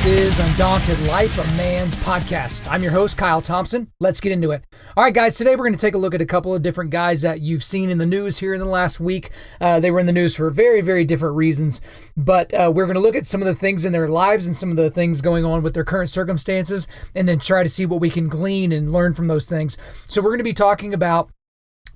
This is Undaunted.Life, a man's podcast. I'm your host, Kyle Thompson. Let's get into it. All right, guys, today we're going to take a look at a couple of different guys that you've seen in the news here in the last week. They were in the news for very, very different reasons, but we're going to look at some of the things in their lives and some of the things going on with their current circumstances, and then try to see what we can glean and learn from those things. So we're going to be talking about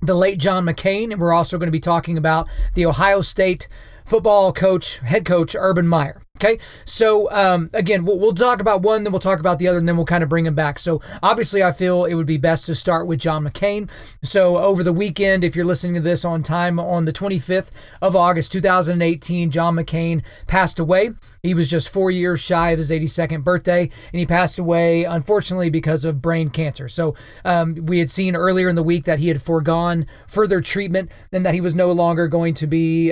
the late John McCain, and we're also going to be talking about the Ohio State football coach, head coach, Urban Meyer. Okay, so again, we'll talk about one, then we'll talk about the other, and then we'll kind of bring them back. So obviously, I feel it would be best to start with John McCain. So over the weekend, if you're listening to this on time, on the 25th of August, 2018, John McCain passed away. He was just 4 years shy of his 82nd birthday, and he passed away, unfortunately, because of brain cancer. So we had seen earlier in the week that he had foregone further treatment and that he was no longer going to be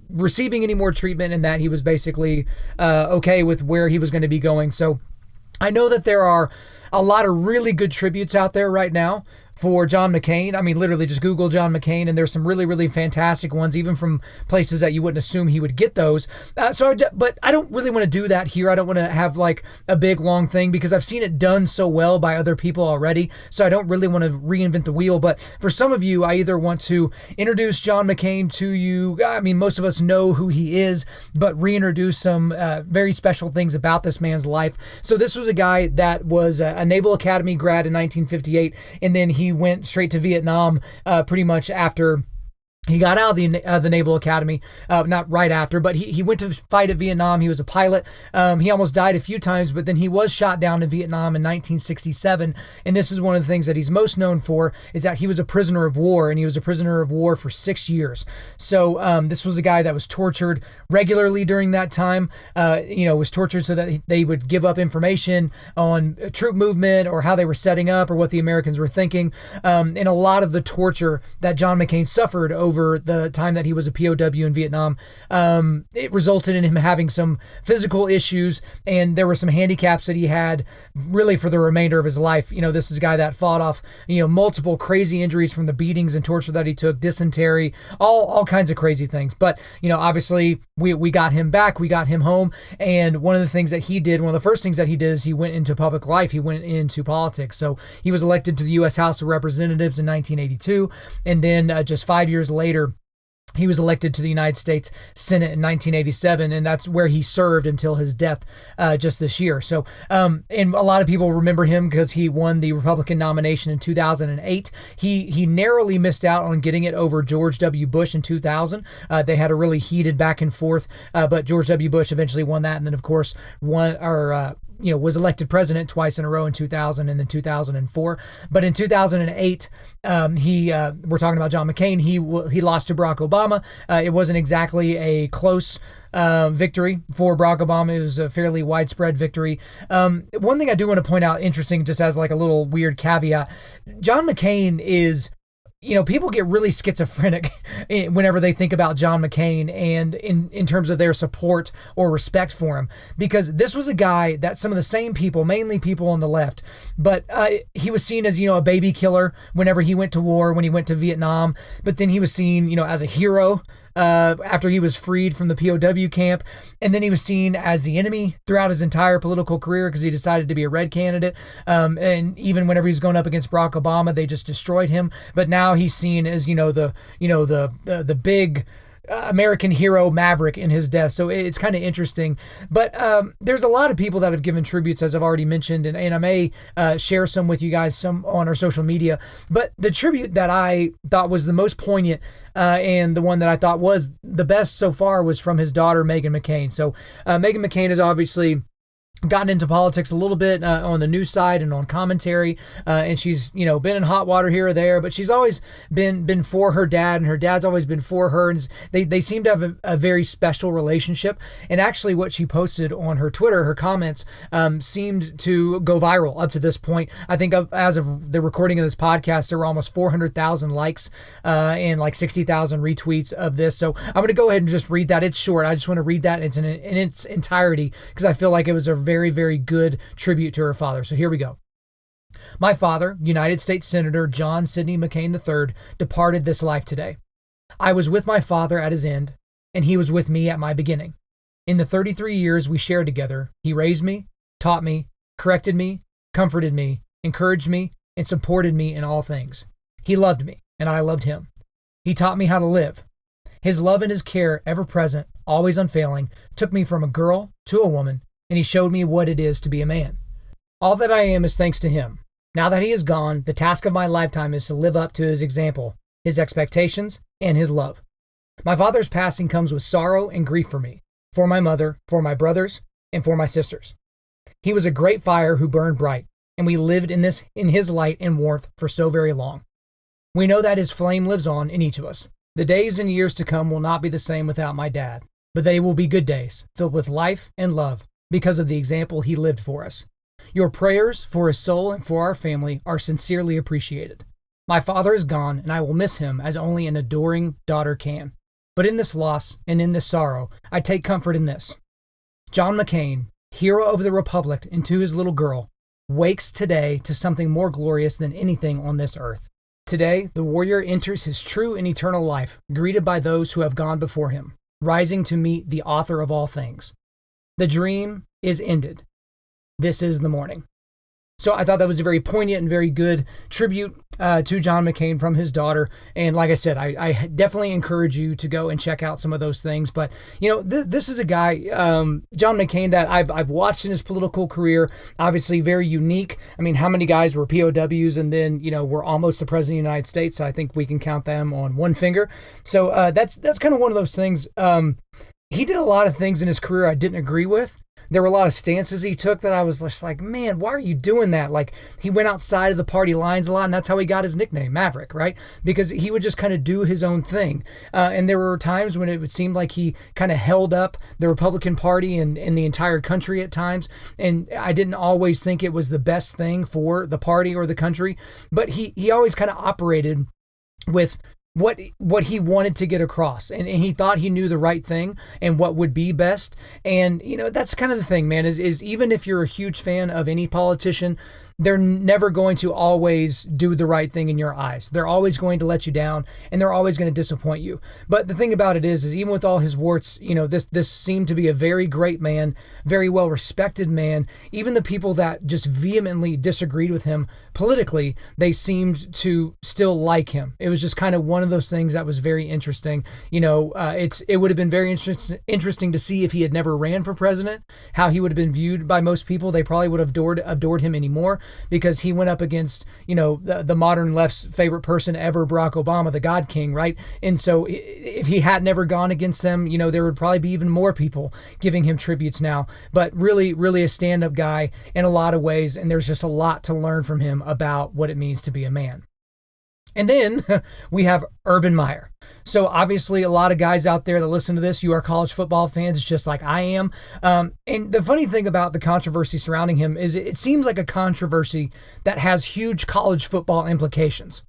receiving any more treatment, and that he was basically okay with where he was going to be going. So I know that there are a lot of really good tributes out there right now for John McCain. I mean, literally just Google John McCain, and there's some really, really fantastic ones, even from places that you wouldn't assume he would get those. But I don't really want to do that here. I don't want to have like a big, long thing because I've seen it done so well by other people already. So I don't really want to reinvent the wheel. But for some of you, I either want to introduce John McCain to you. I mean, most of us know who he is, but reintroduce some very special things about this man's life. So this was a guy that was a Naval Academy grad in 1958, and then he went straight to Vietnam pretty much after he got out of the Naval Academy, not right after, but he went to fight at Vietnam. He was a pilot. He almost died a few times, but then he was shot down in Vietnam in 1967. And this is one of the things that he's most known for, is that he was a prisoner of war, and he was a prisoner of war for 6 years. So this was a guy that was tortured regularly during that time. Was tortured so that they would give up information on troop movement or how they were setting up or what the Americans were thinking. And a lot of the torture that John McCain suffered over the time that he was a POW in Vietnam, it resulted in him having some physical issues, and there were some handicaps that he had really for the remainder of his life. This is a guy that fought off, multiple crazy injuries from the beatings and torture that he took, dysentery, all kinds of crazy things. But, obviously we got him back, we got him home. And one of the things that he did, one of the first things that he did is he went into public life. He went into politics. So he was elected to the U.S. House of Representatives in 1982. And then just 5 years later, he was elected to the United States Senate in 1987, and that's where he served until his death just this year. So, and a lot of people remember him because he won the Republican nomination in 2008. He narrowly missed out on getting it over George W. Bush in 2000. They had a really heated back and forth, but George W. Bush eventually won that, and then of course was elected president twice in a row in 2000 and then 2004. But in 2008, we're talking about John McCain. He lost to Barack Obama. It wasn't exactly a close victory for Barack Obama. It was a fairly widespread victory. One thing I do want to point out, interesting, just as like a little weird caveat, John McCain is, people get really schizophrenic whenever they think about John McCain and in terms of their support or respect for him, because this was a guy that some of the same people, mainly people on the left, but he was seen as, a baby killer whenever he went to war, when he went to Vietnam, but then he was seen, as a hero after he was freed from the POW camp. And then he was seen as the enemy throughout his entire political career because he decided to be a red candidate. And even whenever he was going up against Barack Obama, they just destroyed him. But now he's seen as, the big American hero maverick in his death. So it's kind of interesting. But there's a lot of people that have given tributes, as I've already mentioned, and I may share some with you guys, some on our social media. But the tribute that I thought was the most poignant and the one that I thought was the best so far was from his daughter, Meghan McCain. So Meghan McCain is obviously gotten into politics a little bit on the news side and on commentary, and she's been in hot water here or there, but she's always been for her dad, and her dad's always been for her, and they seem to have a very special relationship. And actually what she posted on her Twitter, her comments, seemed to go viral up to this point. I think as of the recording of this podcast, there were almost 400,000 likes and like 60,000 retweets of this. So I'm going to go ahead and just read that. It's short. I just want to read that in its entirety because I feel like it was a very, very good tribute to her father. So here we go. My father, United States Senator John Sidney McCain III, departed this life today. I was with my father at his end, and he was with me at my beginning. In the 33 years we shared together, he raised me, taught me, corrected me, comforted me, encouraged me, and supported me in all things. He loved me, and I loved him. He taught me how to live. His love and his care, ever present, always unfailing, took me from a girl to a woman, and he showed me what it is to be a man. All that I am is thanks to him. Now that he is gone, the task of my lifetime is to live up to his example, his expectations, and his love. My father's passing comes with sorrow and grief for me, for my mother, for my brothers, and for my sisters. He was a great fire who burned bright, and we lived in his light and warmth for so very long. We know that his flame lives on in each of us. The days and years to come will not be the same without my dad, but they will be good days, filled with life and love, because of the example he lived for us. Your prayers for his soul and for our family are sincerely appreciated. My father is gone, and I will miss him as only an adoring daughter can. But in this loss and in this sorrow, I take comfort in this. John McCain, hero of the Republic and to his little girl, wakes today to something more glorious than anything on this earth. Today, the warrior enters his true and eternal life, greeted by those who have gone before him, rising to meet the author of all things. The dream is ended. This is the morning. So I thought that was a very poignant and very good tribute to John McCain from his daughter. And like I said, I definitely encourage you to go and check out some of those things. But, this is a guy, John McCain, that I've watched in his political career, obviously very unique. I mean, how many guys were POWs and then, were almost the president of the United States? I think we can count them on one finger. So that's kind of one of those things. He did a lot of things in his career I didn't agree with. There were a lot of stances he took that I was just like, man, why are you doing that? Like, he went outside of the party lines a lot, and that's how he got his nickname, Maverick, right? Because he would just kind of do his own thing. And there were times when it would seem like he kind of held up the Republican Party and the entire country at times. And I didn't always think it was the best thing for the party or the country. But he always kind of operated with what he wanted to get across, and he thought he knew the right thing and what would be best. And that's kind of the thing, man, is even if you're a huge fan of any politician, they're never going to always do the right thing in your eyes. They're always going to let you down, and they're always going to disappoint you. But the thing about it is even with all his warts, this seemed to be a very great man, very well respected man. Even the people that just vehemently disagreed with him politically, they seemed to still like him. It was just kind of one of those things that was very interesting. It would have been very interesting to see if he had never ran for president, how he would have been viewed by most people. They probably would have adored him anymore, because he went up against, the modern left's favorite person ever, Barack Obama, the God King, right? And so if he had never gone against them, there would probably be even more people giving him tributes now. But really, really a stand-up guy in a lot of ways, and there's just a lot to learn from him about what it means to be a man. And then we have Urban Meyer. So obviously a lot of guys out there that listen to this, you are college football fans just like I am. And the funny thing about the controversy surrounding him is it seems like a controversy that has huge college football implications,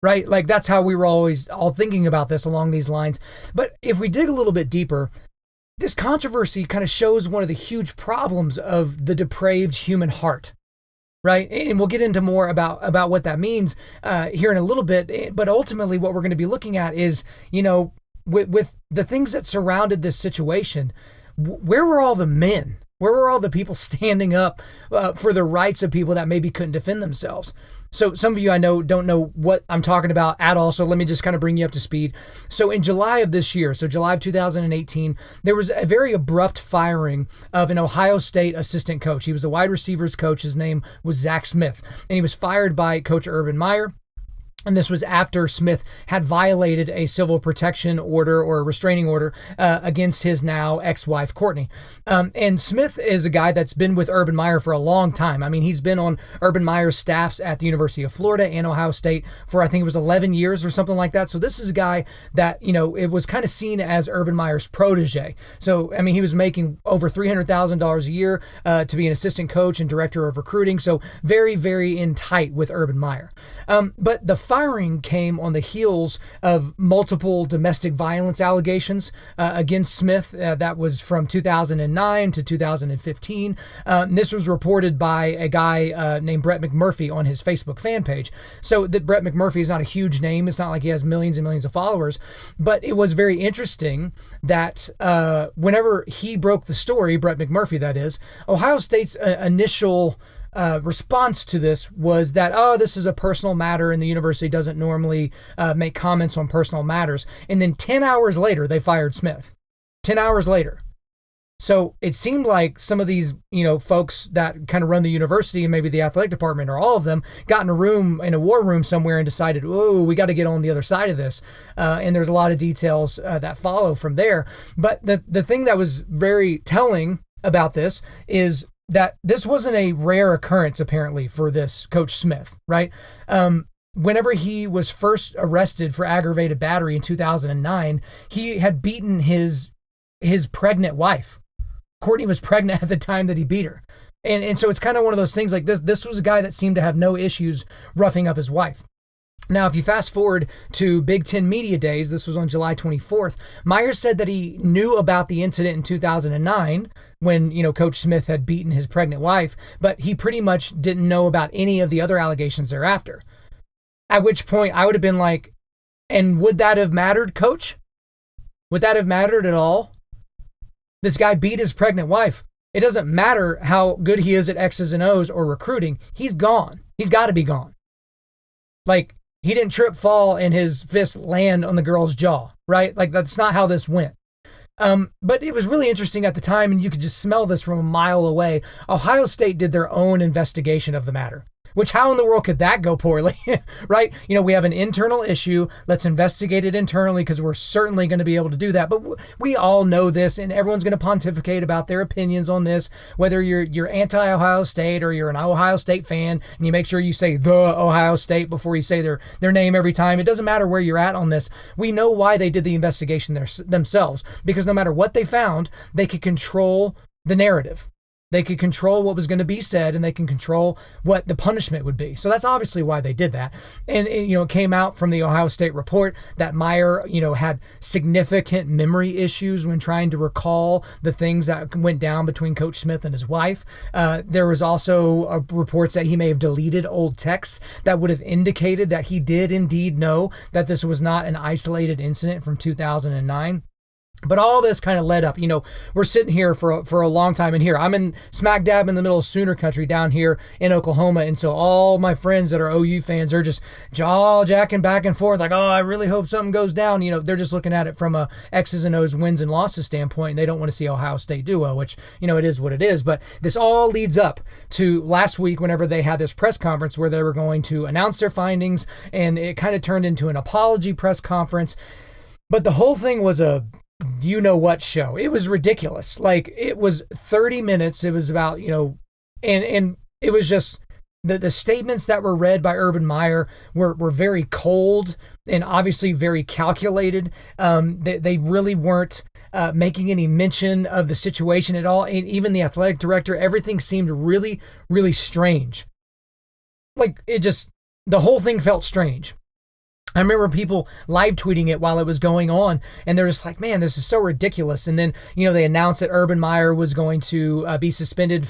right? Like that's how we were always all thinking about this along these lines. But if we dig a little bit deeper, this controversy kind of shows one of the huge problems of the depraved human heart. Right. And we'll get into more about what that means here in a little bit. But ultimately, what we're going to be looking at is, with the things that surrounded this situation, where were all the men? Where were all the people standing up for the rights of people that maybe couldn't defend themselves? So some of you I know don't know what I'm talking about at all. So let me just kind of bring you up to speed. So in July of this year, so July of 2018, there was a very abrupt firing of an Ohio State assistant coach. He was the wide receivers coach. His name was Zach Smith, and he was fired by Coach Urban Meyer. And this was after Smith had violated a civil protection order or a restraining order against his now ex-wife, Courtney. And Smith is a guy that's been with Urban Meyer for a long time. I mean, he's been on Urban Meyer's staffs at the University of Florida and Ohio State for, I think it was 11 years or something like that. So this is a guy that, it was kind of seen as Urban Meyer's protege. So, I mean, he was making over $300,000 a year to be an assistant coach and director of recruiting. So very, very in tight with Urban Meyer. But the firing came on the heels of multiple domestic violence allegations against Smith. That was from 2009 to 2015. This was reported by a guy named Brett McMurphy on his Facebook fan page. So that Brett McMurphy is not a huge name. It's not like he has millions and millions of followers, but it was very interesting that whenever he broke the story, Brett McMurphy that is, Ohio State's initial response to this was that, oh, this is a personal matter and the university doesn't normally make comments on personal matters. And then 10 hours later, they fired Smith. 10 hours later. So it seemed like some of these, folks that kind of run the university and maybe the athletic department or all of them got in a war room somewhere and decided, oh, we got to get on the other side of this. And there's a lot of details that follow from there. But the thing that was very telling about this is that this wasn't a rare occurrence, apparently, for this Coach Smith, right? Whenever he was first arrested for aggravated battery in 2009, he had beaten his pregnant wife. Courtney was pregnant at the time that he beat her. And so it's kind of one of those things like this. This was a guy that seemed to have no issues roughing up his wife. Now, if you fast forward to Big Ten Media Days, this was on July 24th, Meyer said that he knew about the incident in 2009 when, Coach Smith had beaten his pregnant wife, but he pretty much didn't know about any of the other allegations thereafter. At which point I would have been like, and would that have mattered, Coach? Would that have mattered at all? This guy beat his pregnant wife. It doesn't matter how good he is at X's and O's or recruiting. He's gone. He's got to be gone. Like, he didn't trip, fall, and his fist land on the girl's jaw, right? Like, that's not how this went. But it was really interesting at the time, and you could just smell this from a mile away. Ohio State did their own investigation of the matter. Which, how in the world could that go poorly, right? We have an internal issue. Let's investigate it internally because we're certainly going to be able to do that. But we all know this, and everyone's going to pontificate about their opinions on this, whether you're anti-Ohio State or you're an Ohio State fan, and you make sure you say the Ohio State before you say their name every time. It doesn't matter where you're at on this. We know why they did the investigation themselves, because no matter what they found, they could control the narrative. They could control what was going to be said, and they can control what the punishment would be. So that's obviously why they did that. And it came out from the Ohio State report that Meyer, had significant memory issues when trying to recall the things that went down between Coach Smith and his wife. There was also reports that he may have deleted old texts that would have indicated that he did indeed know that this was not an isolated incident from 2009. But all this kind of led up, we're sitting here for a long time in here. I'm in smack dab in the middle of Sooner country down here in Oklahoma. And so all my friends that are OU fans are just jaw jacking back and forth like, oh, I really hope something goes down. They're just looking at it from a X's and O's wins and losses standpoint. And they don't want to see Ohio State do well, which, it is what it is. But this all leads up to last week whenever they had this press conference where they were going to announce their findings. And it kind of turned into an apology press conference. But the whole thing was a what show. It was ridiculous. Like, it was 30 minutes. It was about, and it was just the statements that were read by Urban Meyer were very cold and obviously very calculated. They really weren't making any mention of the situation at all. And even the athletic director, everything seemed really, really strange. Like, the whole thing felt strange. I remember people live tweeting it while it was going on, and they're just like, man, this is so ridiculous. And then, they announced that Urban Meyer was going to be suspended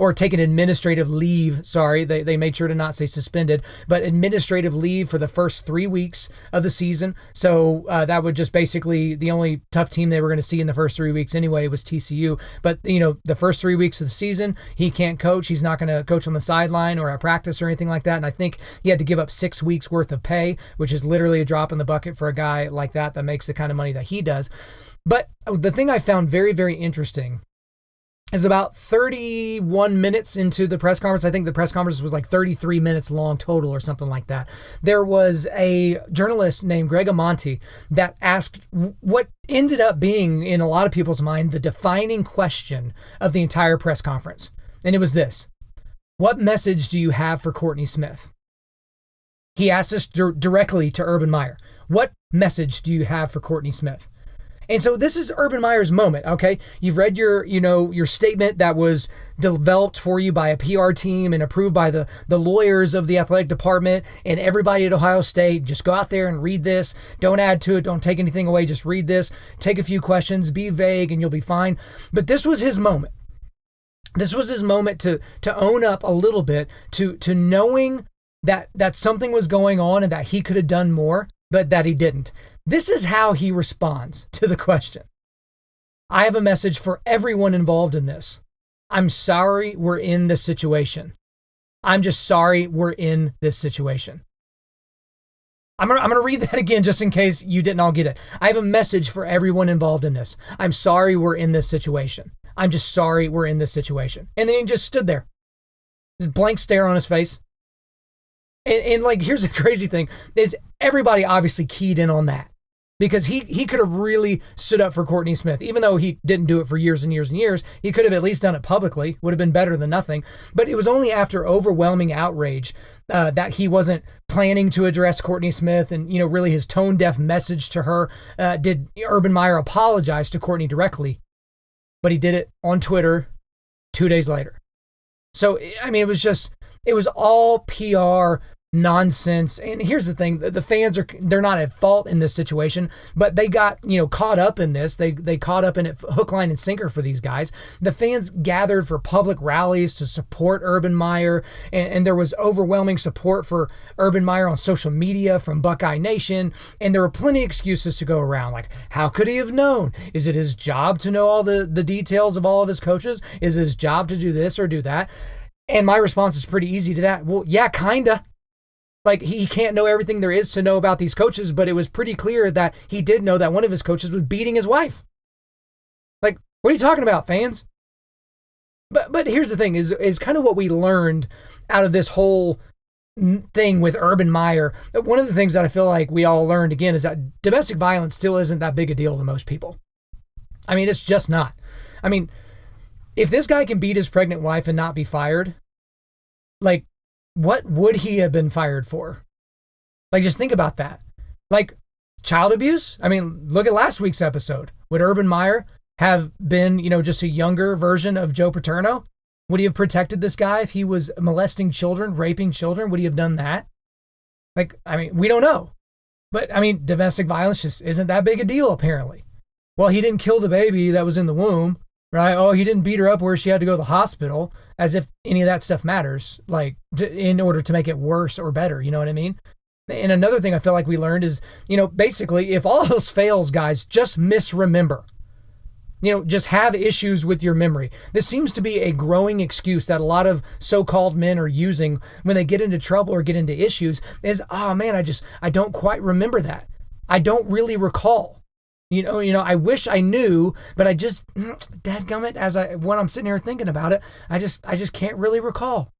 or take an administrative leave. Sorry, they made sure to not say suspended, but administrative leave for the first 3 weeks of the season. So that would just basically, the only tough team they were going to see in the first 3 weeks anyway was TCU. But, the first 3 weeks of the season, he can't coach. He's not going to coach on the sideline or at practice or anything like that. And I think he had to give up 6 weeks worth of pay, which is literally a drop in the bucket for a guy like that makes the kind of money that he does. But the thing I found very, very interesting is about 31 minutes into the press conference. I think the press conference was like 33 minutes long total or something like that. There was a journalist named Greg Amonte that asked what ended up being, in a lot of people's mind, the defining question of the entire press conference. And it was this: what message do you have for Courtney Smith? He asked us directly to Urban Meyer. What message do you have for Courtney Smith? And so this is Urban Meyer's moment, okay? You've read your statement that was developed for you by a PR team and approved by the lawyers of the athletic department and everybody at Ohio State. Just go out there and read this. Don't add to it. Don't take anything away. Just read this. Take a few questions. Be vague and you'll be fine. But this was his moment. This was his moment to own up a little bit to knowing that something was going on and that he could have done more, but that he didn't. This is how he responds to the question. I have a message for everyone involved in this. I'm sorry we're in this situation. I'm just sorry we're in this situation. I'm gonna read that again just in case you didn't all get it. I have a message for everyone involved in this. I'm sorry we're in this situation. I'm just sorry we're in this situation. And then he just stood there. Just blank stare on his face. And like, here's the crazy thing, is everybody obviously keyed in on that. Because he could have really stood up for Courtney Smith. Even though he didn't do it for years and years and years, he could have at least done it publicly. Would have been better than nothing. But it was only after overwhelming outrage that he wasn't planning to address Courtney Smith and, really his tone-deaf message to her. Did Urban Meyer apologize to Courtney directly? But he did it on Twitter 2 days later. So, I mean, it was all PR nonsense. And here's the thing, the fans they're not at fault in this situation, but they got, caught up in this. They caught up in it hook, line, and sinker for these guys. The fans gathered for public rallies to support Urban Meyer, and there was overwhelming support for Urban Meyer on social media from Buckeye Nation, and there were plenty of excuses to go around, like, how could he have known? Is it his job to know all the details of all of his coaches? Is his job to do this or do that? And my response is pretty easy to that. Well, yeah, kinda. Like, he can't know everything there is to know about these coaches, but it was pretty clear that he did know that one of his coaches was beating his wife. Like, what are you talking about, fans? But here's the thing, is kind of what we learned out of this whole thing with Urban Meyer. One of the things that I feel like we all learned, again, is that domestic violence still isn't that big a deal to most people. I mean, it's just not. I mean, if this guy can beat his pregnant wife and not be fired, like, what would he have been fired for? Like, just think about that. Like, child abuse? I mean, look at last week's episode. Would Urban Meyer have been, just a younger version of Joe Paterno? Would he have protected this guy if he was molesting children, raping children? Would he have done that? Like, I mean, we don't know. But, I mean, domestic violence just isn't that big a deal, apparently. Well, he didn't kill the baby that was in the womb, right? Oh, he didn't beat her up where she had to go to the hospital, as if any of that stuff matters, like, in order to make it worse or better, you know what I mean? And another thing I feel like we learned is, basically, if all else fails, guys, just misremember. Just have issues with your memory. This seems to be a growing excuse that a lot of so-called men are using when they get into trouble or get into issues is, oh man, I don't quite remember that. I don't really recall. I wish I knew, but I just, dadgummit, when I'm sitting here thinking about it, I just can't really recall.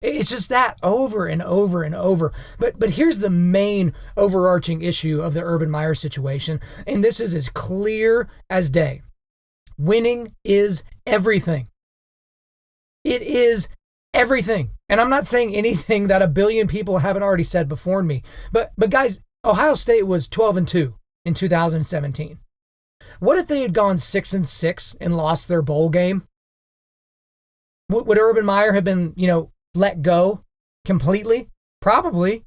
It's just that over and over and over. But here's the main overarching issue of the Urban Meyer situation, and this is as clear as day. Winning is everything. It is everything. And I'm not saying anything that a billion people haven't already said before me. But guys, Ohio State was 12-2. In 2017. What if they had gone 6-6 and lost their bowl game? Would Urban Meyer have been, let go completely? Probably.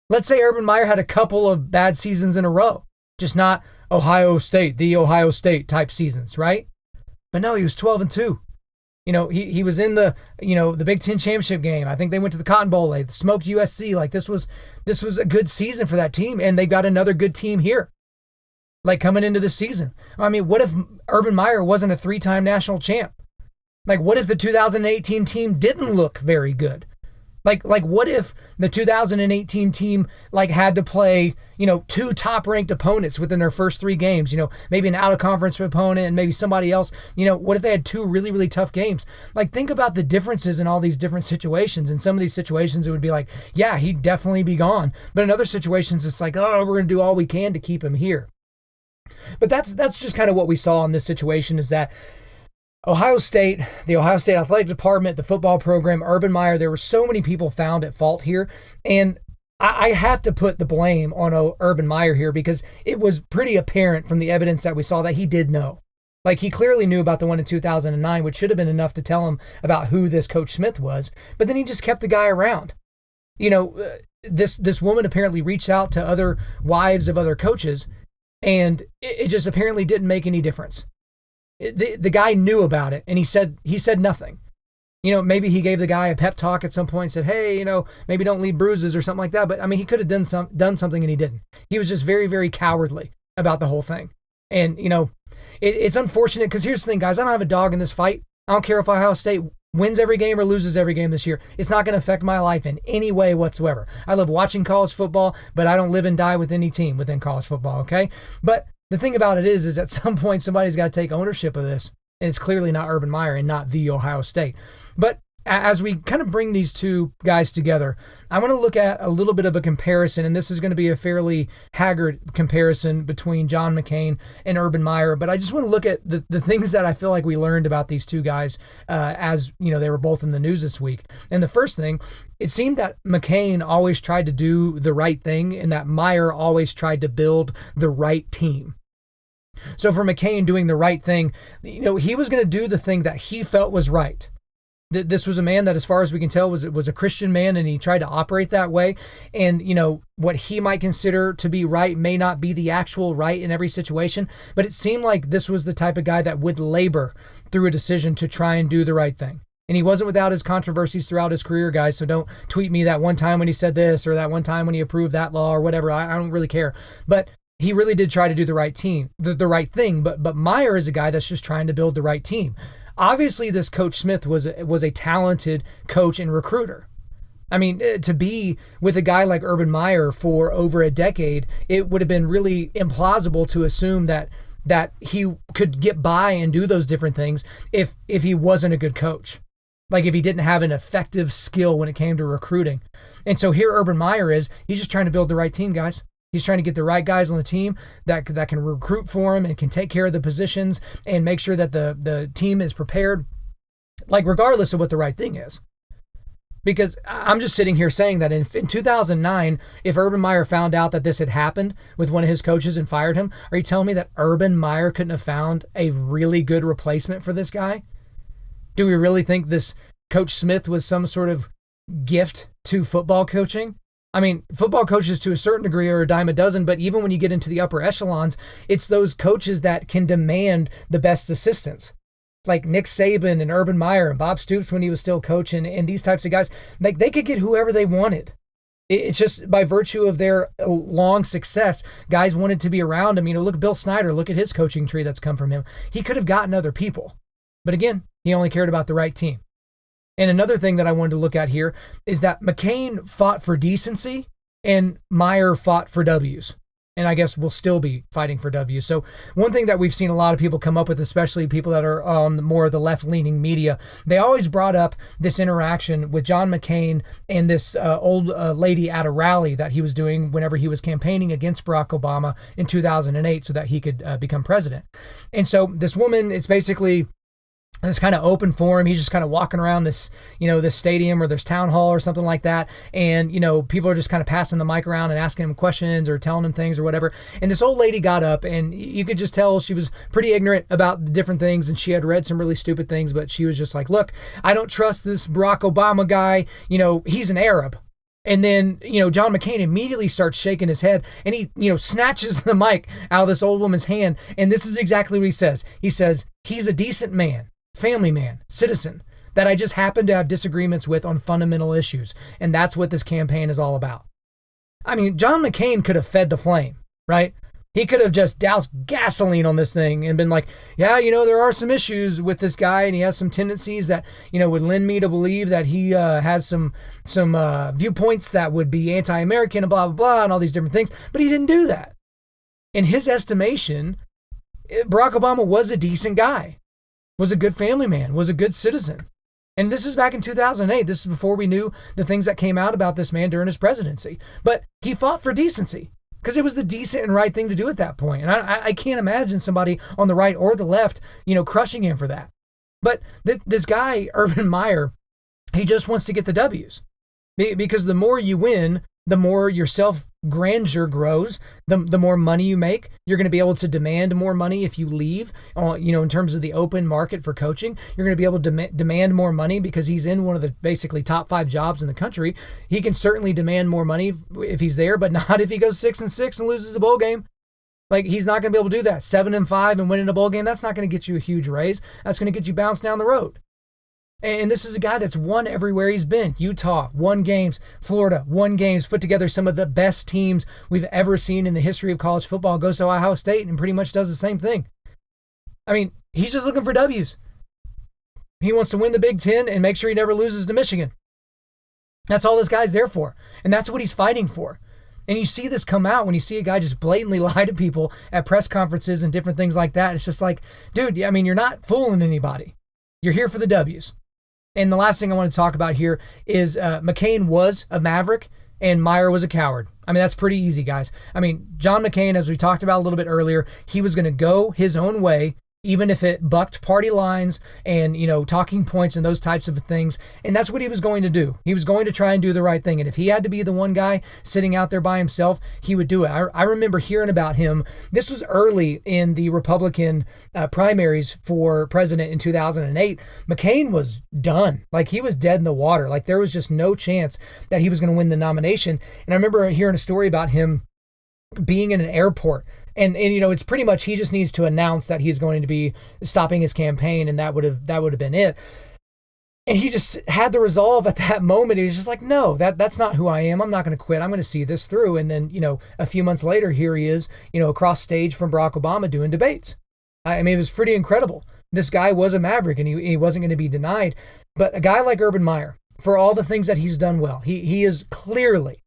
Let's say Urban Meyer had a couple of bad seasons in a row, just not Ohio State, the Ohio State type seasons, right? But no, he was 12-2. He was in the Big Ten championship game. I think they went to the Cotton Bowl. They smoked USC. Like, this was a good season for that team, and they got another good team here. Like, coming into the season. I mean, what if Urban Meyer wasn't a 3-time national champ? Like, what if the 2018 team didn't look very good? Like what if the 2018 team had to play, 2 top-ranked opponents within their first 3 games, maybe an out-of-conference opponent and maybe somebody else, what if they had 2 really, really tough games? Like, think about the differences in all these different situations. In some of these situations, it would be like, yeah, he'd definitely be gone. But in other situations, it's like, oh, we're going to do all we can to keep him here. But that's just kind of what we saw in this situation, is that Ohio State, the Ohio State Athletic Department, the football program, Urban Meyer, there were so many people found at fault here. And I have to put the blame on Urban Meyer here because it was pretty apparent from the evidence that we saw that he did know. Like, he clearly knew about the one in 2009, which should have been enough to tell him about who this Coach Smith was, but then he just kept the guy around. This woman apparently reached out to other wives of other coaches, and it just apparently didn't make any difference. The guy knew about it, and he said nothing. Maybe he gave the guy a pep talk at some point and said, hey, maybe don't leave bruises or something like that. But I mean, he could have done something and he didn't. He was just very, very cowardly about the whole thing. And, it's unfortunate because here's the thing, guys. I don't have a dog in this fight. I don't care if Ohio State wins every game or loses every game this year. It's not going to affect my life in any way whatsoever. I love watching college football, but I don't live and die with any team within college football, okay? But the thing about it is at some point somebody's got to take ownership of this. And it's clearly not Urban Meyer and not the Ohio State. But as we kind of bring these two guys together, I want to look at a little bit of a comparison, and this is going to be a fairly haggard comparison between John McCain and Urban Meyer. But I just want to look at the things that I feel like we learned about these two guys as they were both in the news this week. And the first thing, it seemed that McCain always tried to do the right thing and that Meyer always tried to build the right team. So for McCain doing the right thing, he was going to do the thing that he felt was right. This was a man that, as far as we can tell, was a Christian man, and he tried to operate that way. And, what he might consider to be right may not be the actual right in every situation, but it seemed like this was the type of guy that would labor through a decision to try and do the right thing. And he wasn't without his controversies throughout his career, guys, so don't tweet me that one time when he said this or that one time when he approved that law or whatever. I don't really care. But he really did try to do the right right thing. But Meyer is a guy that's just trying to build the right team. Obviously, this Coach Smith was a talented coach and recruiter. I mean, to be with a guy like Urban Meyer for over a decade, it would have been really implausible to assume that he could get by and do those different things if he wasn't a good coach. Like if he didn't have an effective skill when it came to recruiting. And so here Urban Meyer he's just trying to build the right team, guys. He's trying to get the right guys on the team that can recruit for him and can take care of the positions and make sure that the team is prepared, like regardless of what the right thing is. Because I'm just sitting here saying that in 2009, if Urban Meyer found out that this had happened with one of his coaches and fired him, are you telling me that Urban Meyer couldn't have found a really good replacement for this guy? Do we really think this Coach Smith was some sort of gift to football coaching? I mean, football coaches to a certain degree are a dime a dozen, but even when you get into the upper echelons, it's those coaches that can demand the best assistants. Like Nick Saban and Urban Meyer and Bob Stoops when he was still coaching, and these types of guys, like they could get whoever they wanted. It's just by virtue of their long success, guys wanted to be around him. Look at Bill Snyder, look at his coaching tree that's come from him. He could have gotten other people, but again, he only cared about the right team. And another thing that I wanted to look at here is that McCain fought for decency and Meyer fought for W's. And I guess we'll still be fighting for W's. So one thing that we've seen a lot of people come up with, especially people that are on more of the left-leaning media, they always brought up this interaction with John McCain and this old lady at a rally that he was doing whenever he was campaigning against Barack Obama in 2008 so that he could become president. And so this woman, it's basically this kind of open forum. He's just kind of walking around this, this stadium or this town hall or something like that. And, people are just kind of passing the mic around and asking him questions or telling him things or whatever. And this old lady got up and you could just tell she was pretty ignorant about the different things. And she had read some really stupid things, but she was just like, look, I don't trust this Barack Obama guy. He's an Arab. And then, John McCain immediately starts shaking his head and he, snatches the mic out of this old woman's hand. And this is exactly what he says. He says, he's a decent man. Family man, citizen, that I just happen to have disagreements with on fundamental issues. And that's what this campaign is all about. I mean, John McCain could have fed the flame, right? He could have just doused gasoline on this thing and been like, yeah, there are some issues with this guy and he has some tendencies that, would lend me to believe that he has some viewpoints that would be anti-American and blah, blah, blah, and all these different things. But he didn't do that. In his estimation, Barack Obama was a decent guy. Was a good family man, was a good citizen. And this is back in 2008. This is before we knew the things that came out about this man during his presidency. But he fought for decency because it was the decent and right thing to do at that point. And I can't imagine somebody on the right or the left, crushing him for that. But this guy, Urban Meyer, he just wants to get the W's. Because the more you win, The more your self-grandeur grows, the more money you make. You're going to be able to demand more money if you leave, in terms of the open market for coaching. You're going to be able to demand more money because he's in one of the basically top 5 jobs in the country. He can certainly demand more money if he's there, but not if he goes 6-6 and loses a bowl game. Like, he's not going to be able to do that. 7-5 and winning a bowl game, that's not going to get you a huge raise. That's going to get you bounced down the road. And this is a guy that's won everywhere he's been. Utah, won games. Florida, won games. Put together some of the best teams we've ever seen in the history of college football. Goes to Ohio State and pretty much does the same thing. I mean, he's just looking for W's. He wants to win the Big Ten and make sure he never loses to Michigan. That's all this guy's there for. And that's what he's fighting for. And you see this come out when you see a guy just blatantly lie to people at press conferences and different things like that. It's just like, dude, I mean, you're not fooling anybody. You're here for the W's. And the last thing I want to talk about here is McCain was a maverick and Meyer was a coward. I mean, that's pretty easy, guys. I mean, John McCain, as we talked about a little bit earlier, he was going to go his own way, even if it bucked party lines and, talking points and those types of things. And that's what he was going to do. He was going to try and do the right thing. And if he had to be the one guy sitting out there by himself, he would do it. I remember hearing about him. This was early in the Republican primaries for president in 2008. McCain was done. Like, he was dead in the water. Like, there was just no chance that he was going to win the nomination. And I remember hearing a story about him being in an airport. And it's pretty much he just needs to announce that he's going to be stopping his campaign, and that would have been it. And he just had the resolve at that moment. He was just like, no, that's not who I am. I'm not going to quit. I'm going to see this through. And then, a few months later, here he is, across stage from Barack Obama doing debates. I mean, it was pretty incredible. This guy was a maverick, and he wasn't going to be denied. But a guy like Urban Meyer, for all the things that he's done well, he is clearly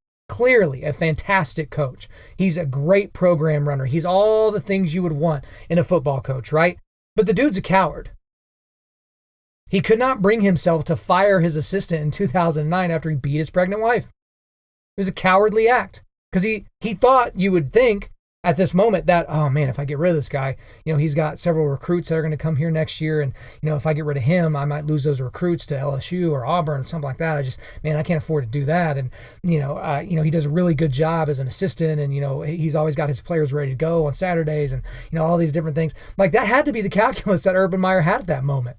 a fantastic coach. He's a great program runner. He's all the things you would want in a football coach, right? But the dude's a coward. He could not bring himself to fire his assistant in 2009 after he beat his pregnant wife. It was a cowardly act because he thought, you would think at this moment, that, oh man, if I get rid of this guy, he's got several recruits that are going to come here next year. And, if I get rid of him, I might lose those recruits to LSU or Auburn or something like that. I can't afford to do that. And, he does a really good job as an assistant, and, he's always got his players ready to go on Saturdays and, all these different things. Like, that had to be the calculus that Urban Meyer had at that moment.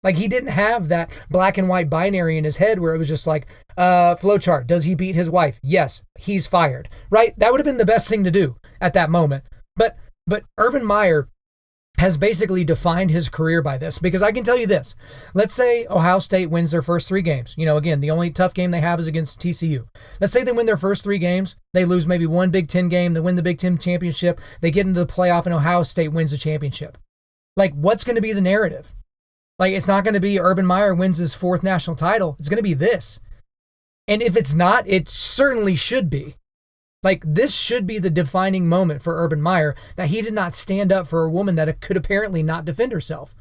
Like, he didn't have that black and white binary in his head where it was just like, flowchart. Does he beat his wife? Yes, he's fired, right? That would have been the best thing to do at that moment. But Urban Meyer has basically defined his career by this, because I can tell you this. Let's say Ohio State wins their first 3 games. Again, the only tough game they have is against TCU. Let's say they win their first 3 games. They lose maybe one Big Ten game. They win the Big Ten championship. They get into the playoff and Ohio State wins the championship. Like, what's going to be the narrative? Like, it's not going to be Urban Meyer wins his 4th national title. It's going to be this. And if it's not, it certainly should be. Like, this should be the defining moment for Urban Meyer, that he did not stand up for a woman that could apparently not defend herself.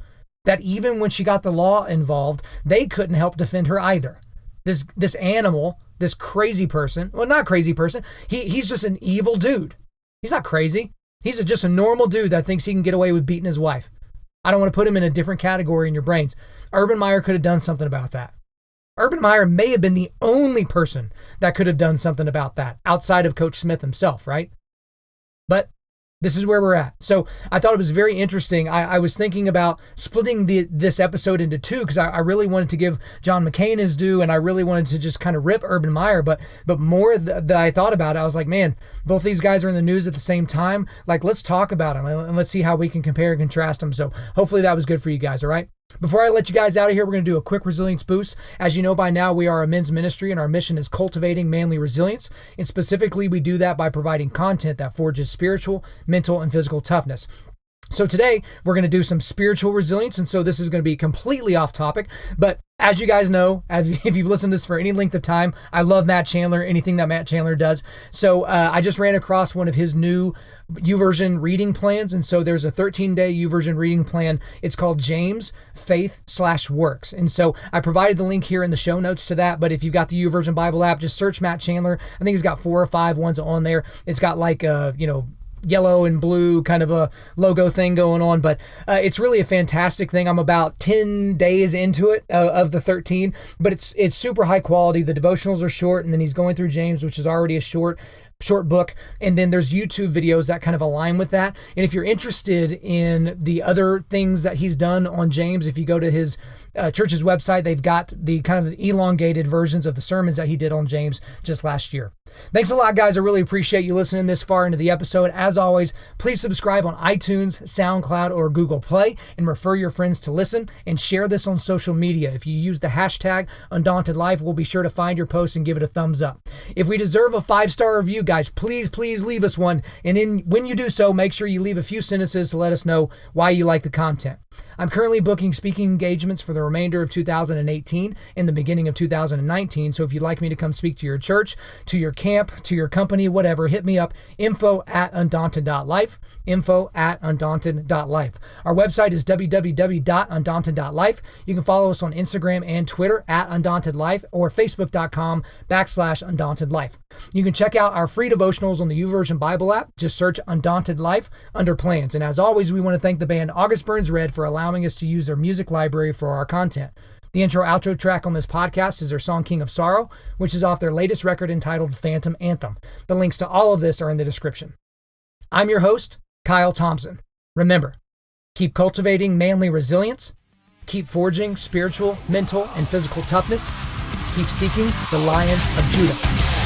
That even when she got the law involved, they couldn't help defend her either. This animal, this crazy person, well, not crazy person, he's just an evil dude. He's not crazy. He's just a normal dude that thinks he can get away with beating his wife. I don't want to put him in a different category in your brains. Urban Meyer could have done something about that. Urban Meyer may have been the only person that could have done something about that outside of Coach Smith himself, right? But this is where we're at. So I thought it was very interesting. I was thinking about splitting this episode into 2 because I really wanted to give John McCain his due, and I really wanted to just kind of rip Urban Meyer. But more that I thought about it, I was like, man, both these guys are in the news at the same time. Like, let's talk about them and let's see how we can compare and contrast them. So hopefully that was good for you guys, all right? Before I let you guys out of here, we're going to do a quick resilience boost. As you know by now, we are a men's ministry, and our mission is cultivating manly resilience. And specifically, we do that by providing content that forges spiritual, mental, and physical toughness. So today, we're going to do some spiritual resilience, and so this is going to be completely off topic. But as you guys know, if you've listened to this for any length of time, I love Matt Chandler, anything that Matt Chandler does. So I just ran across one of his new YouVersion reading plans, and so there's a 13-day YouVersion reading plan. It's called James Faith/Works, and so I provided the link here in the show notes to that. But if you've got the YouVersion Bible app, just search Matt Chandler. I think he's got 4 or 5 ones on there. It's got like yellow and blue kind of a logo thing going on, but it's really a fantastic thing. I'm about 10 days into it of the 13, but it's super high quality. The devotionals are short, and then he's going through James, which is already a short book, and then there's YouTube videos that kind of align with that. And if you're interested in the other things that he's done on James, if you go to his church's website, they've got the kind of elongated versions of the sermons that he did on James just last year. Thanks a lot, guys. I really appreciate you listening this far into the episode. As always, please subscribe on iTunes, SoundCloud, or Google Play, and refer your friends to listen, and share this on social media. If you use the hashtag Undaunted.Life, we'll be sure to find your post and give it a thumbs up. If we deserve a 5-star review, guys, please leave us one. And when you do so, make sure you leave a few sentences to let us know why you like the content. I'm currently booking speaking engagements for the remainder of 2018 and the beginning of 2019. So if you'd like me to come speak to your church, to your camp, to your company, whatever, hit me up. info@Undaunted.Life. info@Undaunted.Life. Our website is www.Undaunted.Life. You can follow us on Instagram and Twitter @Undaunted.Life or Facebook.com/Undaunted.Life. You can check out our free devotionals on the YouVersion Bible app. Just search Undaunted.Life under plans. And as always, we want to thank the band August Burns Red for allowing us to use their music library for our content. The intro-outro track on this podcast is their song King of Sorrow, which is off their latest record entitled Phantom Anthem. The links to all of this are in the description. I'm your host, Kyle Thompson. Remember, keep cultivating manly resilience, keep forging spiritual, mental, and physical toughness, keep seeking the Lion of Judah.